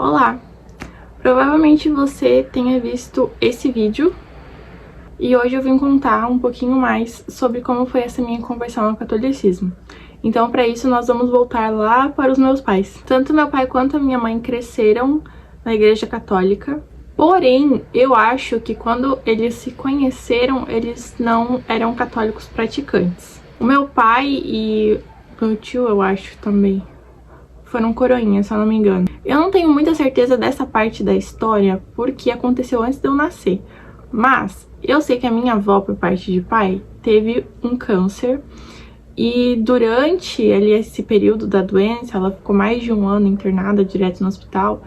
Olá! Provavelmente você tenha visto esse vídeo e hoje eu vim contar um pouquinho mais sobre como foi essa minha conversão ao catolicismo. Então, para isso, nós vamos voltar lá para os meus pais. Tanto meu pai quanto a minha mãe cresceram na igreja católica, porém, eu acho que quando eles se conheceram, eles não eram católicos praticantes. O meu pai e meu tio, eu acho, também foram coroinhas, se eu não me engano. Eu não tenho muita certeza dessa parte da história, porque aconteceu antes de eu nascer. Mas eu sei que a minha avó, por parte de pai, teve um câncer. E durante ali, esse período da doença, ela ficou mais de um ano internada direto no hospital.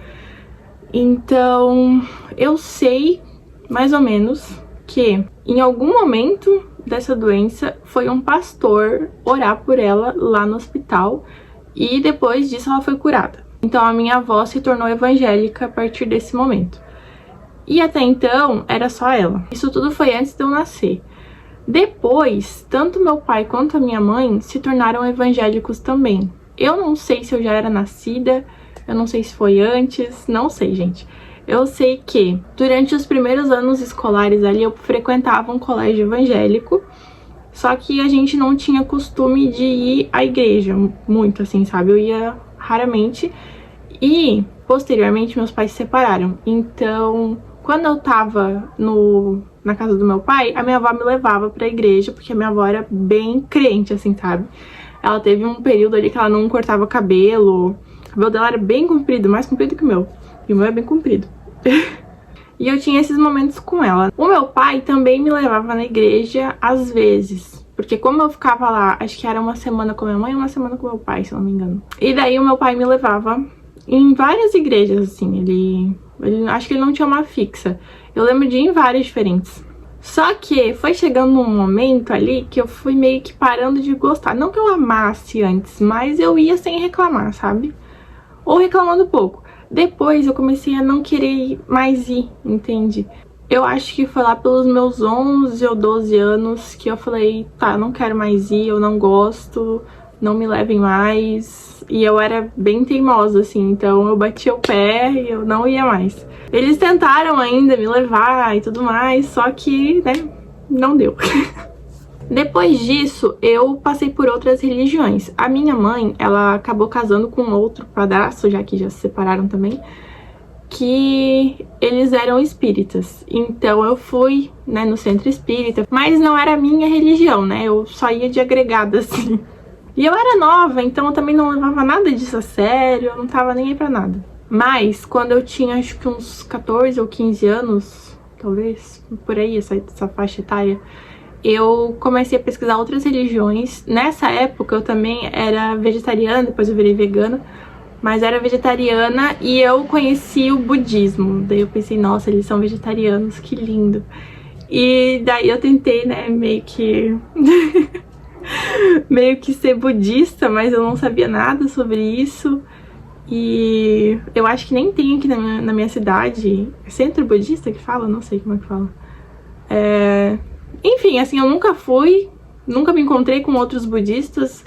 Então, eu sei, mais ou menos, que em algum momento dessa doença, foi um pastor orar por ela lá no hospital. E depois disso ela foi curada. Então a minha avó se tornou evangélica a partir desse momento. E até então era só ela. Isso tudo foi antes de eu nascer. Depois, tanto meu pai quanto a minha mãe se tornaram evangélicos também. Eu não sei se eu já era nascida, eu não sei se foi antes, não sei, gente. Eu sei que durante os primeiros anos escolares ali eu frequentava um colégio evangélico. Só que a gente não tinha costume de ir à igreja muito, assim, sabe? Eu ia raramente. E, posteriormente, meus pais se separaram. Então, quando eu tava na casa do meu pai, a minha avó me levava pra igreja, porque a minha avó era bem crente, assim, sabe? Ela teve um período ali que ela não cortava cabelo. O cabelo dela era bem comprido, mais comprido que o meu. E o meu é bem comprido. E eu tinha esses momentos com ela. O meu pai também me levava na igreja às vezes. Porque como eu ficava lá, acho que era uma semana com minha mãe e uma semana com meu pai, se eu não me engano. E daí o meu pai me levava em várias igrejas, assim. Ele acho que ele não tinha uma fixa. Eu lembro de ir em várias diferentes. Só que foi chegando um momento ali que eu fui meio que parando de gostar. Não que eu amasse antes, mas eu ia sem reclamar, sabe? Ou reclamando pouco. Depois eu comecei a não querer mais ir, entende? Eu acho que foi lá pelos meus 11 ou 12 anos que eu falei, tá, não quero mais ir, eu não gosto, não me levem mais. E eu era bem teimosa, assim, então eu batia o pé e eu não ia mais. Eles tentaram ainda me levar e tudo mais, só que, né, não deu. Depois disso, eu passei por outras religiões. A minha mãe, ela acabou casando com outro padrasto, já que já se separaram também, que eles eram espíritas. Então eu fui, né, no centro espírita, mas não era a minha religião, né? Eu só ia de agregada, assim. E eu era nova, então eu também não levava nada disso a sério, eu não tava nem aí pra nada. Mas quando eu tinha, acho que uns 14 ou 15 anos, talvez, por aí, essa faixa etária, eu comecei a pesquisar outras religiões. Nessa época eu também era vegetariana, depois eu virei vegana, mas era vegetariana e eu conheci o budismo. Daí eu pensei, nossa, eles são vegetarianos, que lindo. E daí eu tentei, né, meio que ser budista, mas eu não sabia nada sobre isso. E eu acho que nem tem aqui na minha cidade. Centro budista que fala? Não sei como é que fala. Enfim, assim, eu nunca fui, nunca me encontrei com outros budistas,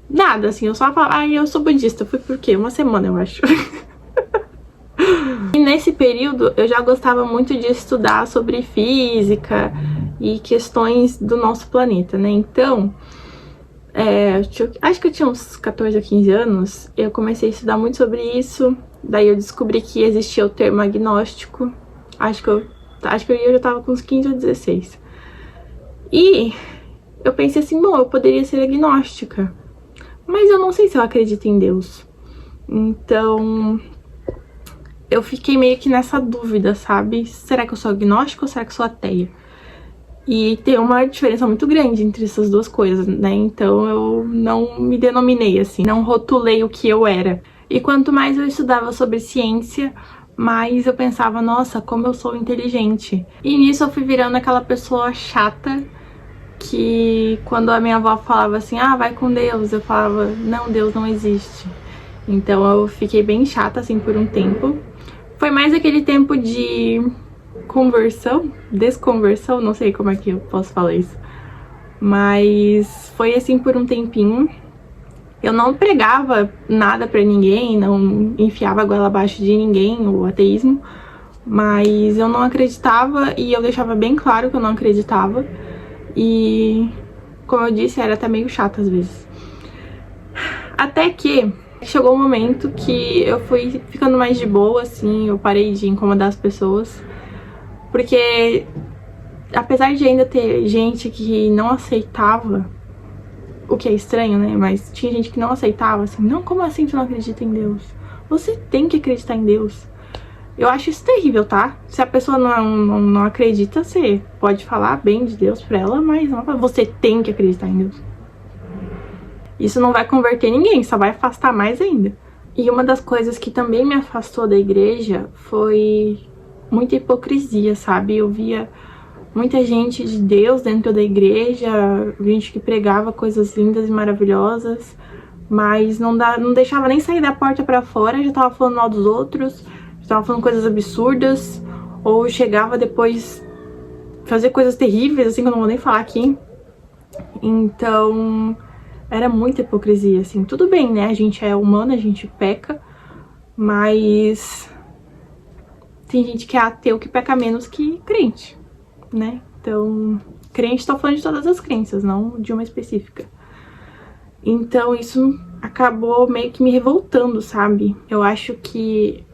nada, assim, eu só falava, eu sou budista, fui por quê? Uma semana, eu acho. E nesse período, eu já gostava muito de estudar sobre física e questões do nosso planeta, né? Então, acho que eu tinha uns 14 ou 15 anos, eu comecei a estudar muito sobre isso, daí eu descobri que existia o termo agnóstico, acho que eu já tava com uns 15 ou 16. E eu pensei assim, bom, eu poderia ser agnóstica, mas eu não sei se eu acredito em Deus. Então, eu fiquei meio que nessa dúvida, sabe? Será que eu sou agnóstica ou será que eu sou ateia? E tem uma diferença muito grande entre essas duas coisas, né? Então eu não me denominei assim, não rotulei o que eu era. E quanto mais eu estudava sobre ciência, mais eu pensava, nossa, como eu sou inteligente. E nisso eu fui virando aquela pessoa chata que quando a minha avó falava assim, vai com Deus, eu falava, não, Deus não existe. Então eu fiquei bem chata assim por um tempo. Foi mais aquele tempo de desconversão, não sei como é que eu posso falar isso. Mas foi assim por um tempinho. Eu não pregava nada pra ninguém, não enfiava a goela abaixo de ninguém, o ateísmo, mas eu não acreditava e eu deixava bem claro que eu não acreditava. E, como eu disse, era até meio chato às vezes. Até que chegou um momento que eu fui ficando mais de boa, assim, eu parei de incomodar as pessoas. Porque, apesar de ainda ter gente que não aceitava, o que é estranho, né? Mas tinha gente que não aceitava, assim, não, como assim tu não acredita em Deus? Você tem que acreditar em Deus. Eu acho isso terrível, tá? Se a pessoa não acredita, você pode falar bem de Deus pra ela, mas não, você tem que acreditar em Deus. Isso não vai converter ninguém, só vai afastar mais ainda. E uma das coisas que também me afastou da igreja foi muita hipocrisia, sabe? Eu via muita gente de Deus dentro da igreja, gente que pregava coisas lindas e maravilhosas, mas não deixava nem sair da porta pra fora, já tava falando mal dos outros, já tava falando coisas absurdas, ou chegava depois fazer coisas terríveis, assim, que eu não vou nem falar aqui. Então, era muita hipocrisia, assim. Tudo bem, né? A gente é humano, a gente peca, mas tem gente que é ateu que peca menos que crente, né? Então, crente, tô falando de todas as crenças, não de uma específica. Então, isso acabou meio que me revoltando, sabe? Eu acho que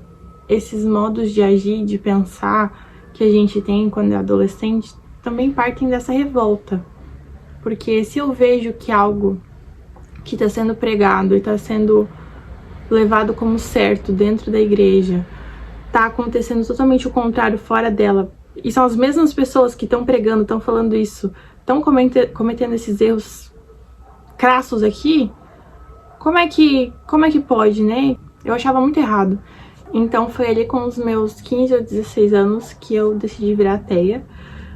esses modos de agir, de pensar que a gente tem quando é adolescente, também partem dessa revolta. Porque se eu vejo que algo que está sendo pregado e está sendo levado como certo dentro da igreja tá acontecendo totalmente o contrário fora dela, e são as mesmas pessoas que estão pregando, estão falando isso, estão cometendo esses erros crassos aqui, como é que pode, né? Eu achava muito errado. Então foi ali com os meus 15 ou 16 anos que eu decidi virar ateia.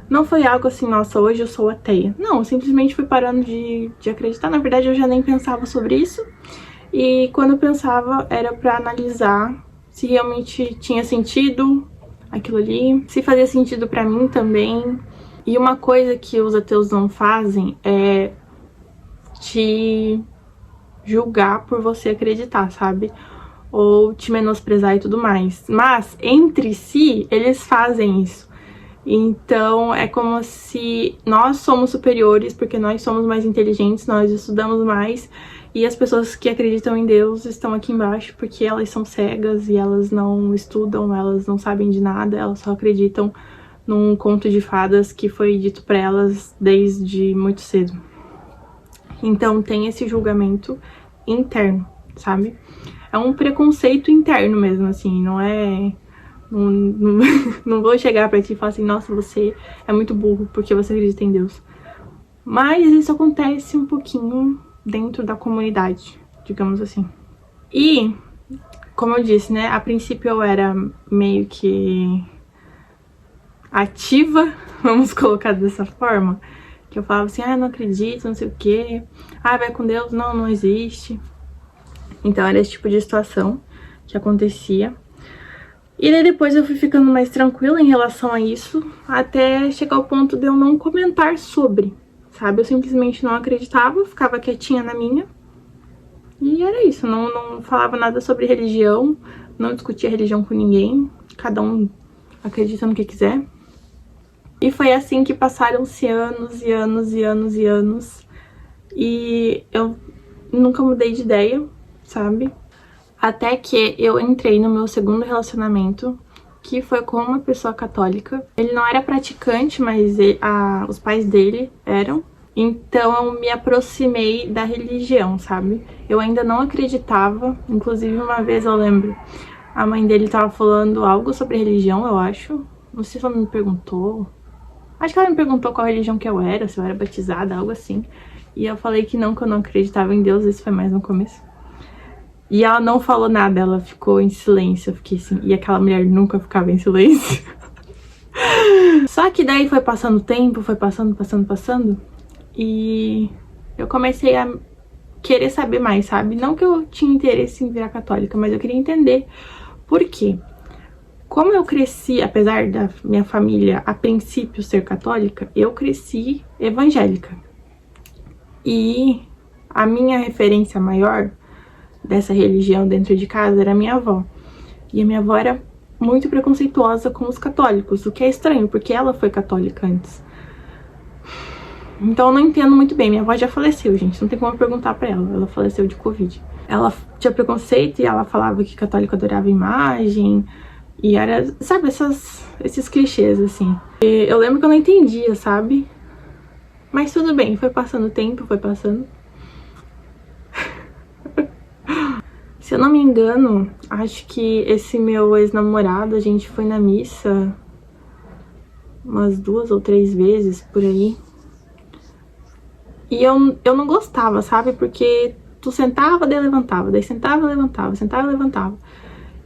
Não foi algo assim, nossa, hoje eu sou ateia. Não, eu simplesmente fui parando de acreditar. Na verdade, eu já nem pensava sobre isso. E quando eu pensava, era pra analisar se realmente tinha sentido aquilo ali, se fazia sentido pra mim também. E uma coisa que os ateus não fazem é te julgar por você acreditar, sabe? Ou te menosprezar e tudo mais. Mas, entre si, eles fazem isso. Então, é como se nós somos superiores, porque nós somos mais inteligentes, nós estudamos mais, e as pessoas que acreditam em Deus estão aqui embaixo porque elas são cegas e elas não estudam, elas não sabem de nada, elas só acreditam num conto de fadas que foi dito pra elas desde muito cedo. Então, tem esse julgamento interno, sabe? É um preconceito interno mesmo, assim, não é... Não vou chegar pra ti e falar assim, nossa, você é muito burro porque você acredita em Deus. Mas isso acontece um pouquinho dentro da comunidade, digamos assim. E, como eu disse, né, a princípio eu era meio que ativa, vamos colocar dessa forma, que eu falava assim, ah, não acredito, não sei o quê, ah, vai com Deus, não, não existe. Então era esse tipo de situação que acontecia. E daí depois eu fui ficando mais tranquila em relação a isso, até chegar ao ponto de eu não comentar sobre, sabe? Eu simplesmente não acreditava, ficava quietinha na minha. E era isso, não falava nada sobre religião, não discutia religião com ninguém, cada um acredita no que quiser. E foi assim que passaram-se anos e anos e anos e anos. E eu nunca mudei de ideia, sabe? Até que eu entrei no meu segundo relacionamento, que foi com uma pessoa católica. Ele não era praticante, mas os pais dele eram. Então eu me aproximei da religião, sabe? Eu ainda não acreditava, inclusive uma vez eu lembro, a mãe dele tava falando algo sobre religião, eu acho. Não sei se ela me perguntou. Acho que ela me perguntou qual religião que eu era, se eu era batizada, algo assim. E eu falei que eu não acreditava em Deus, isso foi mais no começo. E ela não falou nada, ela ficou em silêncio, eu fiquei assim, e aquela mulher nunca ficava em silêncio. Só que daí foi passando o tempo, foi passando, e eu comecei a querer saber mais, sabe? Não que eu tinha interesse em virar católica, mas eu queria entender por quê. Como eu cresci, apesar da minha família a princípio ser católica, eu cresci evangélica. E A minha referência maior dessa religião dentro de casa era a minha avó. E a minha avó era muito preconceituosa com os católicos, o que é estranho, porque ela foi católica antes. Então eu não entendo muito bem. Minha avó já faleceu, gente, não tem como perguntar pra ela. Ela faleceu de Covid. Ela tinha preconceito e ela falava que católico adorava imagem. E era, sabe, esses clichês, assim. E eu lembro que eu não entendia, sabe? Mas tudo bem, foi passando o tempo, foi passando. Se eu não me engano, acho que esse meu ex-namorado, a gente foi na missa umas 2 ou 3 vezes, por aí. E eu não gostava, sabe? Porque tu sentava, daí levantava, daí sentava, levantava, sentava, levantava.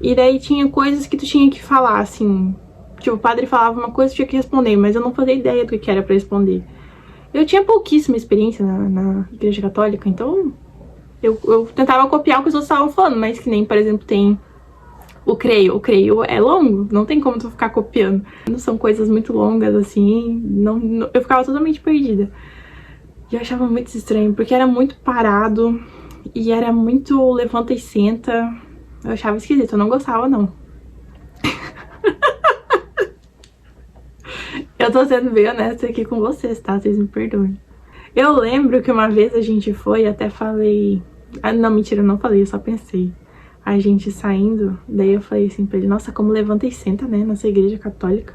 E daí tinha coisas que tu tinha que falar, assim. Tipo, o padre falava uma coisa, tu tinha que responder, mas eu não fazia ideia do que era pra responder. Eu tinha pouquíssima experiência na igreja católica, então eu tentava copiar o que os outros estavam falando, mas que nem, por exemplo, tem o creio é longo, não tem como tu ficar copiando. São coisas muito longas, assim, eu ficava totalmente perdida. E eu achava muito estranho, porque era muito parado e era muito levanta e senta. Eu achava esquisito, eu não gostava, não. Eu tô sendo bem honesta aqui com vocês, tá? Vocês me perdoem. Eu lembro que uma vez a gente foi e até falei... Ah, não, mentira, eu não falei, eu só pensei. A gente saindo, daí eu falei assim pra ele, nossa, como levanta e senta, né, nessa igreja católica.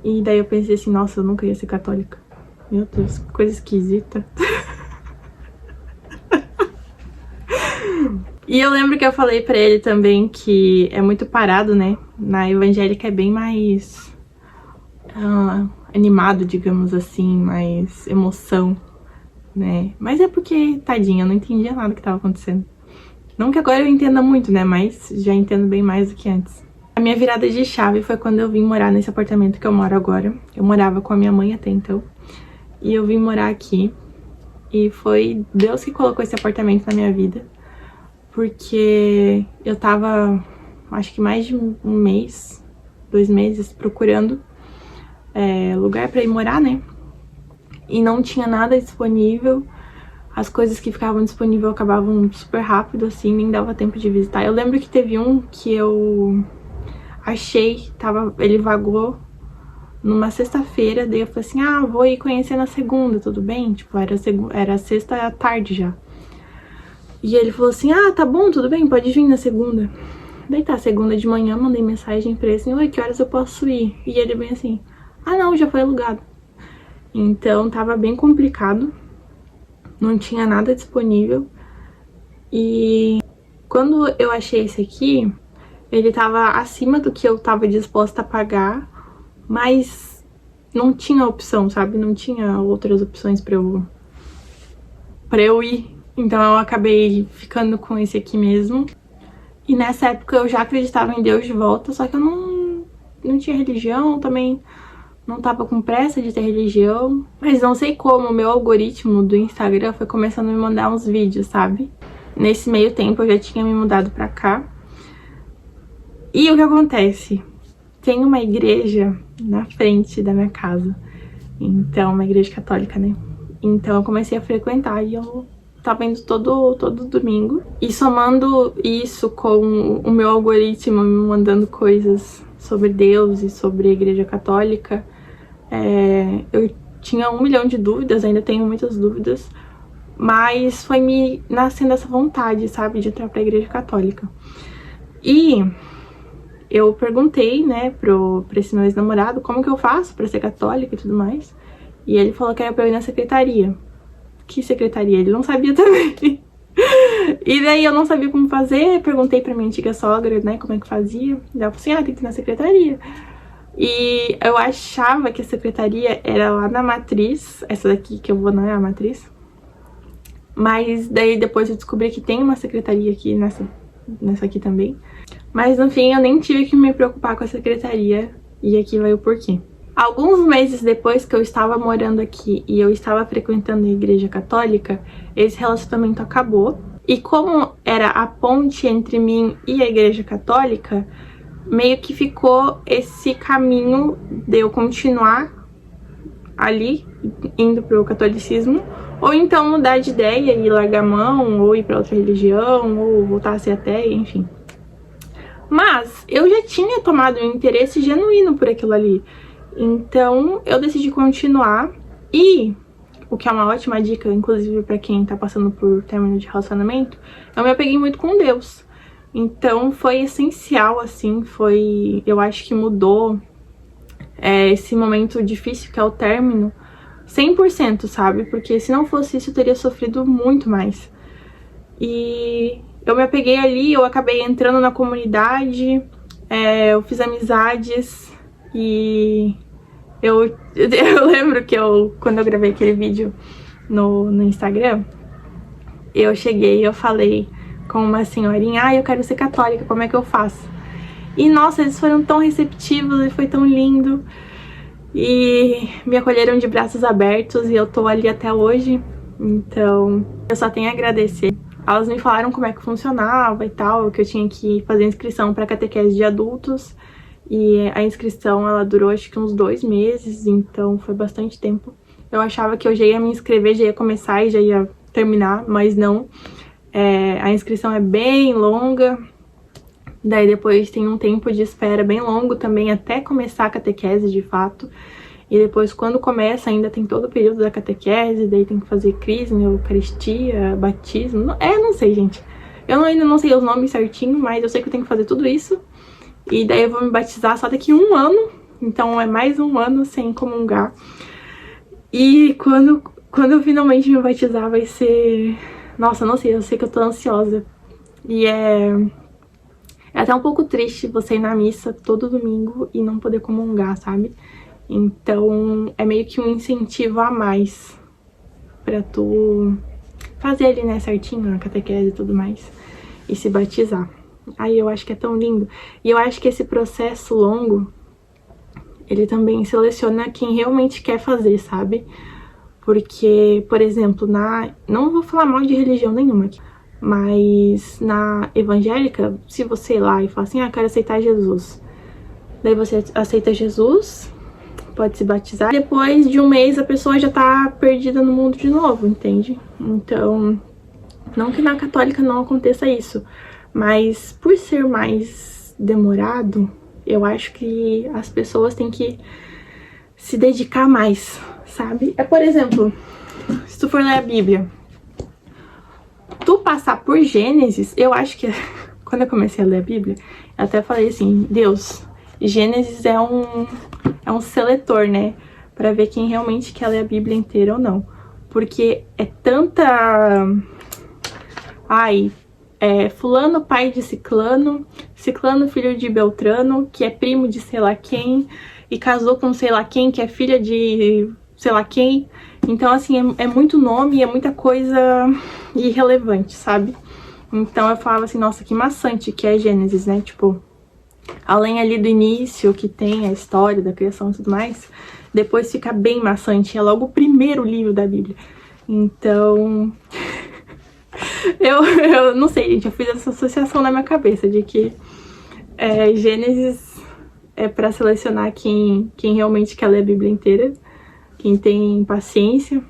E daí eu pensei assim, nossa, eu nunca ia ser católica. Meu Deus, que coisa esquisita. E eu lembro que eu falei pra ele também que é muito parado, né? Na evangélica é bem mais animado, digamos assim, mais emoção, né? Mas é porque, tadinha, eu não entendia nada que tava acontecendo. Não que agora eu entenda muito, né? Mas já entendo bem mais do que antes. A minha virada de chave foi quando eu vim morar nesse apartamento que eu moro agora. Eu morava com a minha mãe até então. E eu vim morar aqui. E foi Deus que colocou esse apartamento na minha vida. Porque eu tava, acho que mais de um mês, 2 meses, procurando lugar pra ir morar, né? E não tinha nada disponível. As coisas que ficavam disponíveis acabavam super rápido, assim, nem dava tempo de visitar. Eu lembro que teve um que eu achei, ele vagou numa sexta-feira, daí eu falei assim, ah, vou ir conhecer na segunda, tudo bem? Tipo, era sexta à tarde já. E ele falou assim, ah, tá bom, tudo bem, pode vir na segunda. Daí tá, segunda de manhã, mandei mensagem pra ele assim, oi, que horas eu posso ir? E ele bem assim, ah não, já foi alugado. Então tava bem complicado, não tinha nada disponível. E quando eu achei esse aqui, ele tava acima do que eu tava disposta a pagar, mas não tinha opção, sabe? Não tinha outras opções pra eu ir. Então eu acabei ficando com esse aqui mesmo. E nessa época eu já acreditava em Deus de volta, só que eu não tinha religião, também não tava com pressa de ter religião. Mas não sei como, o meu algoritmo do Instagram foi começando a me mandar uns vídeos, sabe? Nesse meio tempo eu já tinha me mudado pra cá. E o que acontece? Tem uma igreja na frente da minha casa. Então, uma igreja católica, né? Então eu comecei a frequentar e eu tava indo todo domingo. E somando isso com o meu algoritmo me mandando coisas sobre Deus e sobre a igreja católica, eu tinha 1 milhão de dúvidas, ainda tenho muitas dúvidas, mas foi me nascendo essa vontade, sabe, de entrar pra igreja católica. E eu perguntei, né, pra esse meu ex-namorado como que eu faço pra ser católica e tudo mais. E ele falou que era pra eu ir na secretaria. Que secretaria? Ele não sabia também. E daí eu não sabia como fazer, perguntei pra minha antiga sogra, né, como é que fazia. E ela falou assim, ah, tem que ir na secretaria. E eu achava que a secretaria era lá na Matriz, essa daqui que eu vou não é a Matriz. Mas daí depois eu descobri que tem uma secretaria aqui nessa aqui também. Mas no fim eu nem tive que me preocupar com a secretaria, e aqui vai o porquê. Alguns meses depois que eu estava morando aqui e eu estava frequentando a igreja católica, esse relacionamento acabou. E como era a ponte entre mim e a igreja católica, meio que ficou esse caminho de eu continuar ali, indo pro catolicismo, Ou então mudar de ideia e largar a mão, ou ir pra outra religião, ou voltar a ser ateia, enfim. Mas eu já tinha tomado um interesse genuíno por aquilo ali. Então eu decidi continuar. E o que é uma ótima dica, inclusive pra quem tá passando por término de relacionamento, eu me apeguei muito com Deus. Então foi essencial, assim, eu acho que mudou esse momento difícil que é o término 100%, sabe? Porque se não fosse isso eu teria sofrido muito mais. E eu me apeguei ali, eu acabei entrando na comunidade, eu fiz amizades e eu lembro que quando eu gravei aquele vídeo no Instagram, eu cheguei e eu falei com uma senhorinha, eu quero ser católica, como é que eu faço? E nossa, eles foram tão receptivos e foi tão lindo. E me acolheram de braços abertos e eu tô ali até hoje. Então, eu só tenho a agradecer. Elas me falaram como é que funcionava e tal, que eu tinha que fazer inscrição para catequese de adultos. E a inscrição, ela durou acho que uns 2 meses, então foi bastante tempo. Eu achava que eu já ia me inscrever, já ia começar e já ia terminar, mas não. A inscrição é bem longa. Daí depois tem um tempo de espera bem longo também até começar a catequese de fato. E depois quando começa ainda tem todo o período da catequese, daí tem que fazer crisma, eucaristia, batismo. Não sei, gente. Eu ainda não sei os nomes certinho, mas eu sei que eu tenho que fazer tudo isso. E daí eu vou me batizar só daqui 1 ano, então é mais 1 ano sem comungar. E quando eu finalmente me batizar vai ser... Nossa, não sei, eu sei que eu tô ansiosa. E é até um pouco triste você ir na missa todo domingo e não poder comungar, sabe? Então é meio que um incentivo a mais pra tu fazer ali, né, certinho, a catequese e tudo mais, e se batizar. Aí eu acho que é tão lindo. E eu acho que esse processo longo, ele também seleciona quem realmente quer fazer, sabe? Porque, por exemplo, não vou falar mal de religião nenhuma aqui, mas na evangélica, se você ir lá e falar assim, quero aceitar Jesus. Daí você aceita Jesus, pode se batizar. Depois de 1 mês a pessoa já tá perdida no mundo de novo, entende? Então, não que na católica não aconteça isso, mas por ser mais demorado, eu acho que as pessoas têm que se dedicar mais, sabe? Por exemplo, se tu for ler a Bíblia, tu passar por Gênesis, eu acho que quando eu comecei a ler a Bíblia, eu até falei assim, Deus, Gênesis é um seletor, né? Pra ver quem realmente quer ler a Bíblia inteira ou não. Porque é tanta... fulano pai de ciclano, ciclano filho de Beltrano, que é primo de sei lá quem, e casou com sei lá quem, que é filha de sei lá quem. Então, assim, é muito nome, é muita coisa irrelevante, sabe? Então eu falava assim, nossa, que maçante que é Gênesis, né? Tipo, além ali do início, que tem a história da criação e tudo mais, depois fica bem maçante, é logo o primeiro livro da Bíblia. Então... eu não sei, gente, eu fiz essa associação na minha cabeça de que Gênesis é pra selecionar quem realmente quer ler a Bíblia inteira, quem tem paciência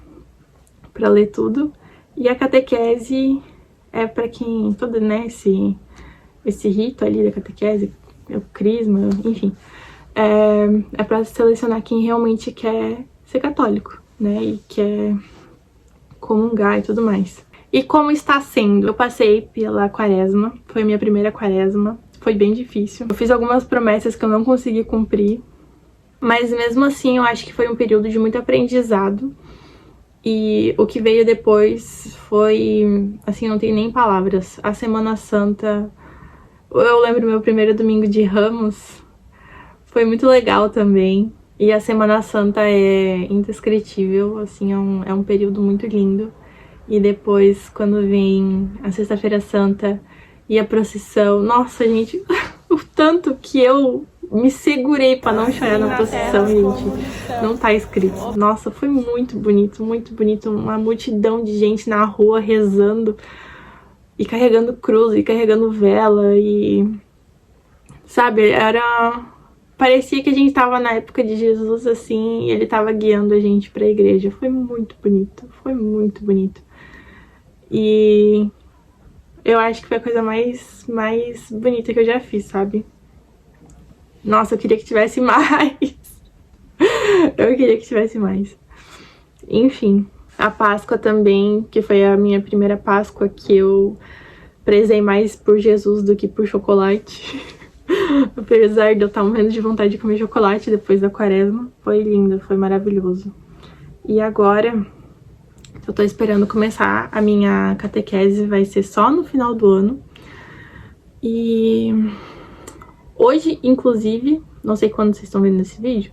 pra ler tudo, e a catequese é pra quem, todo, né, esse rito ali da catequese, o crisma, enfim, é pra selecionar quem realmente quer ser católico, né, e quer comungar e tudo mais. E como está sendo? Eu passei pela quaresma, foi minha primeira quaresma, foi bem difícil. Eu fiz algumas promessas que eu não consegui cumprir, mas mesmo assim eu acho que foi um período de muito aprendizado. E o que veio depois foi, assim, não tem nem palavras. A Semana Santa, eu lembro meu primeiro domingo de Ramos, foi muito legal também. E a Semana Santa é indescritível, assim, é um período muito lindo. E depois, quando vem a Sexta-feira Santa e a procissão, nossa, gente, o tanto que eu me segurei pra não chorar na procissão, gente, não tá escrito. Nossa, foi muito bonito, uma multidão de gente na rua rezando e carregando cruz e carregando vela e, sabe, era parecia que a gente tava na época de Jesus, assim, e ele tava guiando a gente pra igreja. Foi muito bonito, foi muito bonito. E eu acho que foi a coisa mais bonita que eu já fiz, sabe? Nossa, eu queria que tivesse mais. Eu queria que tivesse mais. Enfim, a Páscoa também, que foi a minha primeira Páscoa que eu prezei mais por Jesus do que por chocolate. Apesar de eu estar morrendo de vontade de comer chocolate depois da quaresma. Foi lindo, foi maravilhoso. E agora, eu tô esperando começar a minha catequese, vai ser só no final do ano. E hoje, inclusive, não sei quando vocês estão vendo esse vídeo,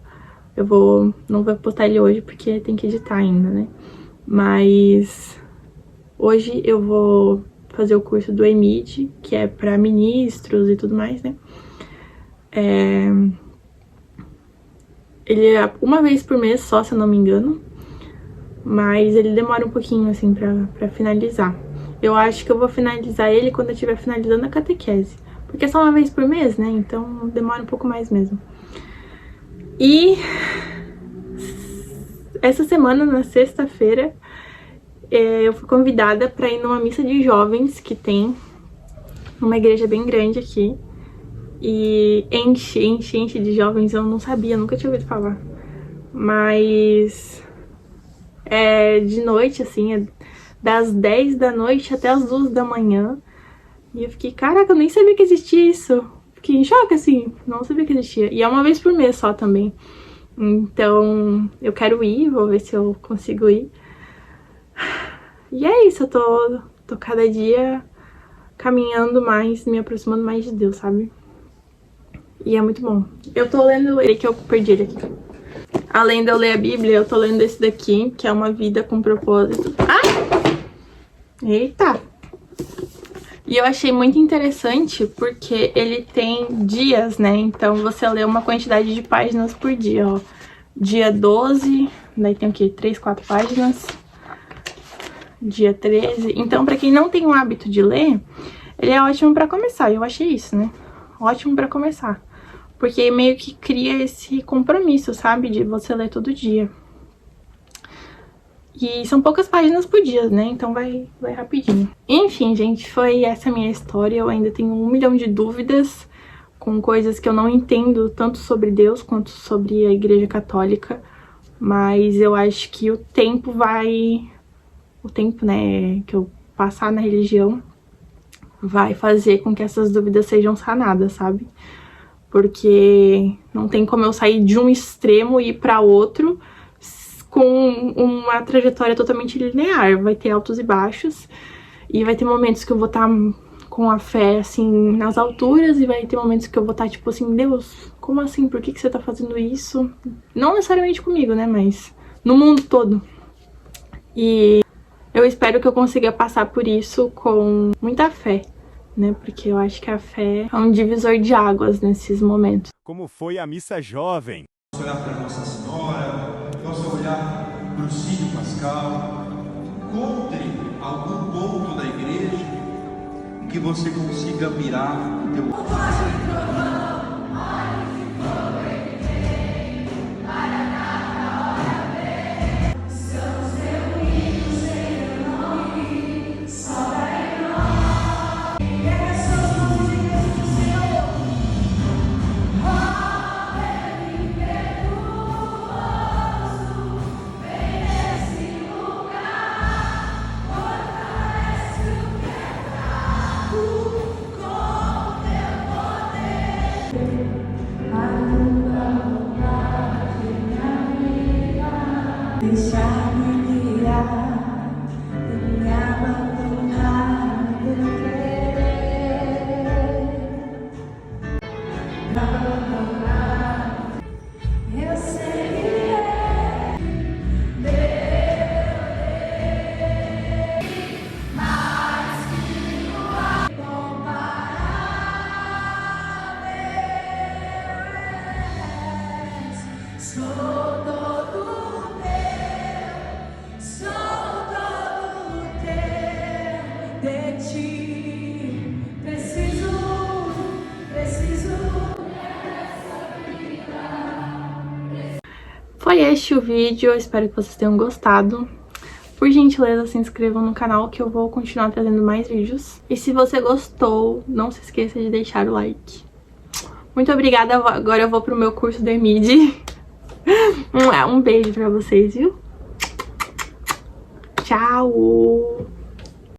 não vou postar ele hoje porque tem que editar ainda, né? Mas hoje eu vou fazer o curso do EMID, que é pra ministros e tudo mais, né? Ele é uma vez por mês só, se eu não me engano, mas ele demora um pouquinho, assim, pra finalizar. Eu acho que eu vou finalizar ele quando eu estiver finalizando a catequese, porque é só uma vez por mês, né? Então demora um pouco mais mesmo. E essa semana, na sexta-feira, eu fui convidada para ir numa missa de jovens que tem numa igreja bem grande aqui. E enche de jovens, eu não sabia, nunca tinha ouvido falar. Mas é de noite, assim, é das 10 da noite até as 2 da manhã. E eu fiquei, caraca, eu nem sabia que existia isso. Fiquei em choque, assim, não sabia que existia. E é uma vez por mês só também. Então, eu quero ir, vou ver se eu consigo ir. E é isso, eu tô cada dia caminhando mais, me aproximando mais de Deus, sabe? E é muito bom. Eu tô lendo ele, que eu perdi ele aqui. Além de eu ler a Bíblia, eu tô lendo esse daqui, que é Uma Vida com Propósito. Ah! Eita! E eu achei muito interessante porque ele tem dias, né? Então você lê uma quantidade de páginas por dia, ó. Dia 12, daí tem o quê? 3, 4 páginas. Dia 13. Então, pra quem não tem o hábito de ler, ele é ótimo pra começar. Eu achei isso, né? Ótimo pra começar. Porque meio que cria esse compromisso, sabe? De você ler todo dia. E são poucas páginas por dia, né? Então vai rapidinho. Enfim, gente, foi essa a minha história. Eu ainda tenho 1 milhão de dúvidas com coisas que eu não entendo, tanto sobre Deus quanto sobre a Igreja Católica. Mas eu acho que o tempo, né, que eu passar na religião vai fazer com que essas dúvidas sejam sanadas, sabe? Porque não tem como eu sair de um extremo e ir pra outro com uma trajetória totalmente linear. Vai ter altos e baixos, e vai ter momentos que eu vou estar com a fé, assim, nas alturas, e vai ter momentos que eu vou estar, tipo assim, Deus, como assim? Por que você tá fazendo isso? Não necessariamente comigo, né, mas no mundo todo. E eu espero que eu consiga passar por isso com muita fé, né, porque eu acho que a fé é um divisor de águas nesses momentos. Como foi a missa jovem? Posso olhar para Nossa Senhora, posso olhar para o Círio Pascal. Encontre algum ponto da igreja em que você consiga mirar o teu... Deixar-me guiar e me abandonar pelo abandonar. Eu sei mais que o comparável. Sou todo de ti, preciso foi este o vídeo, eu espero que vocês tenham gostado. Por gentileza, se inscrevam no canal que eu vou continuar trazendo mais vídeos. E se você gostou, não se esqueça de deixar o like. Muito obrigada, agora eu vou pro meu curso do EMID. Um beijo pra vocês, viu? Tchau!